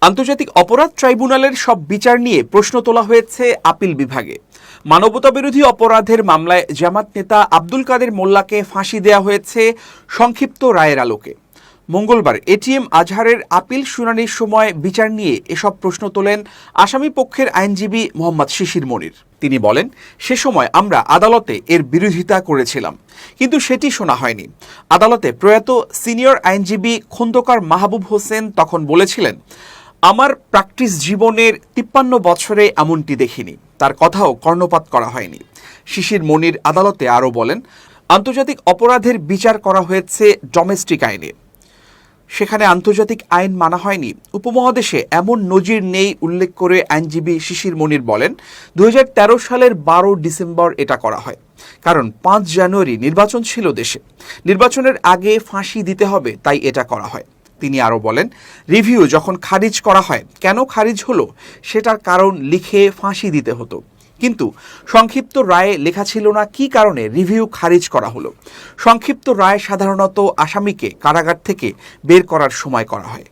আন্তর্জাতিক অপরাধ ট্রাইব্যুনালের সব বিচার নিয়ে প্রশ্ন তোলা হয়েছে আপিল বিভাগে। মানবতাবিরোধী অপরাধের মামলায় জামাত নেতা আব্দুল কাদের মোল্লাকে ফাঁসি দেওয়া হয়েছে সংক্ষিপ্ত রায়ের আলোকে। মঙ্গলবার এটিএম আজহারের আপিল শুনানির সময় বিচার নিয়ে এসব প্রশ্ন তোলেন আসামি পক্ষের আইনজীবী মোহাম্মদ শিশির মনির। তিনি বলেন, সে সময় আমরা আদালতে এর বিরোধিতা করেছিলাম, কিন্তু সেটি শোনা হয়নি। আদালতে প্রয়াত সিনিয়র আইনজীবী খোন্দকার মাহবুব হোসেন তখন বলেছিলেন, আমার প্র্যাকটিস জীবনের 53 বছরে এমনটি দেখিনি। তার কথাও কর্ণপাত করা হয়নি। শিশির মনির আদালতে আরও বলেন, আন্তর্জাতিক অপরাধের বিচার করা হয়েছে ডোমেস্টিক আইনে, সেখানে আন্তর্জাতিক আইন মানা হয়নি। উপমহাদেশে এমন নজির নেই উল্লেখ করে আইনজীবী শিশির মনির বলেন, 2013 সালের 12 ডিসেম্বর এটা করা হয়, কারণ 5 জানুয়ারি নির্বাচন ছিল দেশে। নির্বাচনের আগে ফাঁসি দিতে হবে, তাই এটা করা হয়। তিনি আরও বলেন, রিভিউ যখন খারিজ করা হয়, কেন খারিজ হলো সেটার কারণ লিখে ফাঁসি দিতে হতো, কিন্তু সংক্ষিপ্ত রায়ে লেখা ছিল না কী কারণে রিভিউ খারিজ করা হলো। সংক্ষিপ্ত রায় সাধারণত আসামিকে কারাগার থেকে বের করার সময় করা হয়।